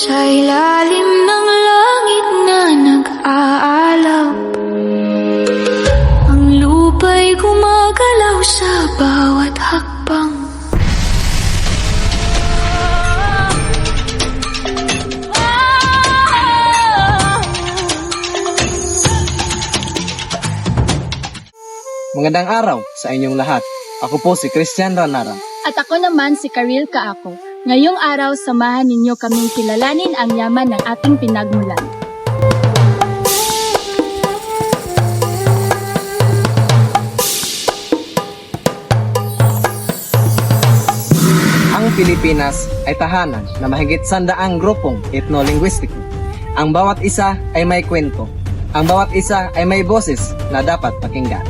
Sa ilalim ng langit na nag-aalab, ang lupa'y gumagalaw sa bawat hakbang. Magandang araw sa inyong lahat. Ako po si Christian Ranara. At ako naman si Karil Kaako. Ngayong araw, samahan ninyo kaming kilalanin ang yaman ng ating pinagmulan. Ang Pilipinas ay tahanan na mahigit 100 grupong etno-linguistiko. Ang bawat isa ay may kwento. Ang bawat isa ay may boses na dapat pakinggan.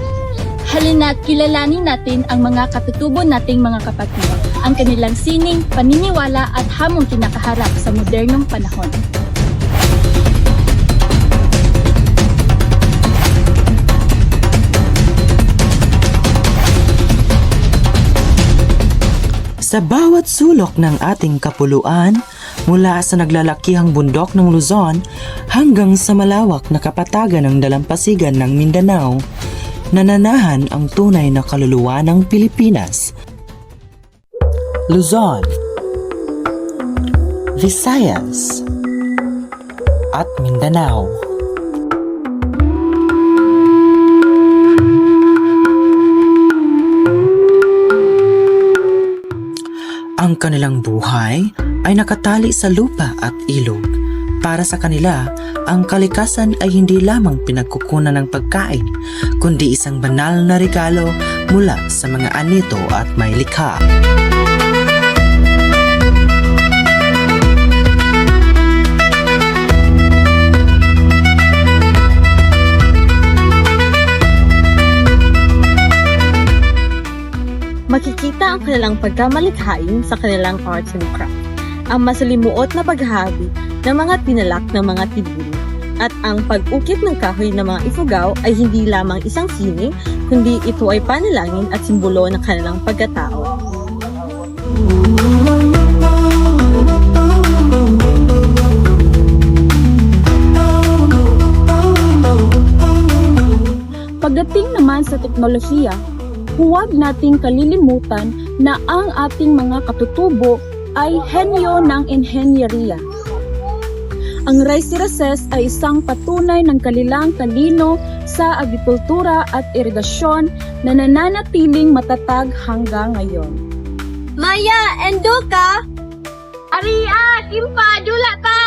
Halina't kilalanin natin ang mga katutubo nating mga kapatid, ang kanilang sining, paniniwala at hamong kinakaharap sa modernong panahon. Sa bawat sulok ng ating kapuluan, mula sa naglalakihang bundok ng Luzon hanggang sa malawak na kapatagan ng dalampasigan ng Mindanao, nananahan ang tunay na kaluluwa ng Pilipinas. Luzon, Visayas, at Mindanao. Ang kanilang buhay ay nakatali sa lupa at ilog. Para sa kanila, ang kalikasan ay hindi lamang pinagkukunan ng pagkain, kundi isang banal na regalo mula sa mga anito at may likha. Makikita ang kanilang pagkamalikhain sa kanilang arts and crafts, ang masalimuot na paghahagi ng mga tinalak ng mga tibuli. At ang pag-ukit ng kahoy ng mga Ifugao ay hindi lamang isang sining, kundi ito ay panalangin at simbolo ng kanilang pagkatao. Pagdating naman sa teknolohiya, huwag nating kalilimutan na ang ating mga katutubo ay henyo ng enhenyeriya. Ang rice races ay isang patunay ng kanilang talino sa agrikultura at irigasyon na nananatiling matatag hanggang ngayon. Maya, endo ka? Aria, kimpa, dula ta!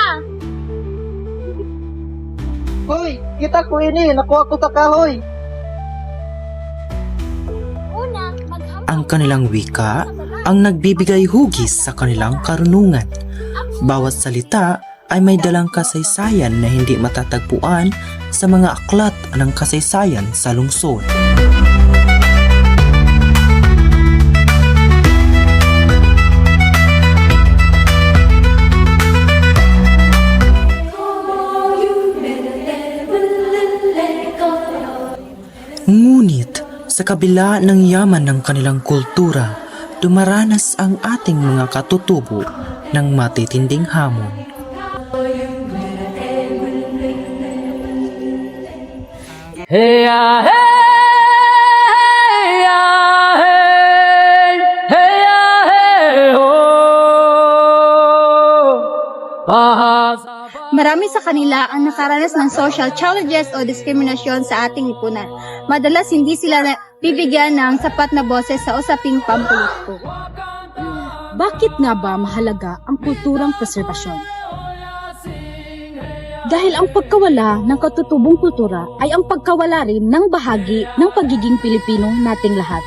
Hoy! Kita ko ini! Nakuha ko sa kahoy! Ang kanilang wika ang nagbibigay hugis sa kanilang karunungan. Bawat salita ay may dalang kasaysayan na hindi matatagpuan sa mga aklat ng kasaysayan sa lungsod. Ngunit sa kabila ng yaman ng kanilang kultura, dumaranas ang ating mga katutubo ng matitinding hamon. Heya heya hey heya hey ho. Marami sa kanila ang nakaranas ng social challenges o diskriminasyon sa ating lipunan. Madalas hindi sila bibigyan ng sapat na boses sa usaping pampubliko. Bakit nga ba mahalaga ang kulturang preserbasyon? Dahil ang pagkawala ng katutubong kultura ay ang pagkawala rin ng bahagi ng pagiging Pilipino nating lahat.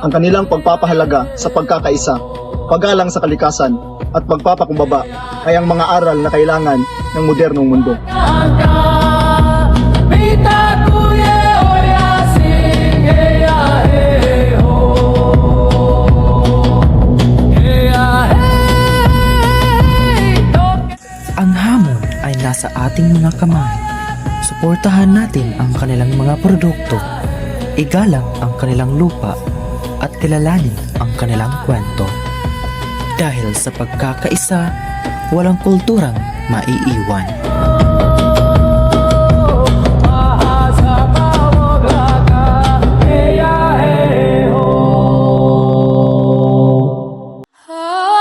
Ang kanilang pagpapahalaga sa pagkakaisa, paggalang sa kalikasan, at pagpapakumbaba ay ang mga aral na kailangan ng modernong mundo. Bita kuye oya sing hey ya hey. ating mga kamay. Suportahan natin ang kanilang mga produkto. Igalang ang kanilang lupa at kilalanin ang kanilang kwento. Dahil sa pagkakaisa, walang kulturang maiiwan. Oh,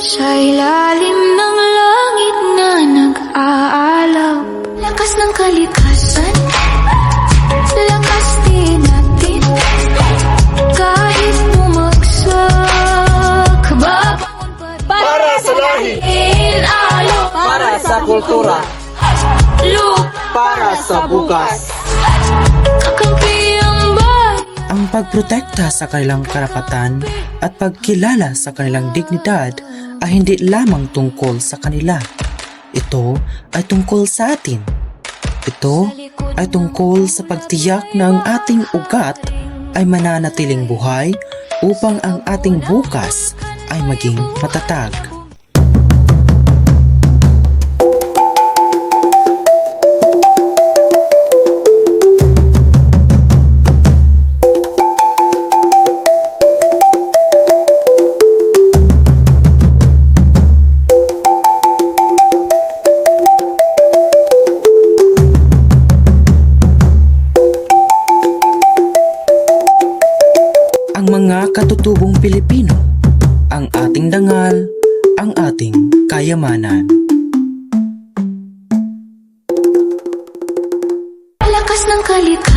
sa ilalim ng langit na nag-aalaw, lakas ng kalikasan, lakas din natin, kahit bumagsak, babangon pa rin. Para sa lahi, para sa kultura, Lupa, para sa bukas. kakampi ang bayan. Ang pagprotekta sa kanilang karapatan at pagkilala sa kanilang dignidad ay hindi lamang tungkol sa kanila. Ito ay tungkol sa atin. Ito ay tungkol sa pagtiyak na ang ating ugat ay mananatiling buhay upang ang ating bukas ay maging matatag. Ang mga katutubong Pilipino, ang ating dangal, ang ating kayamanan. Lakas ng kalikasan.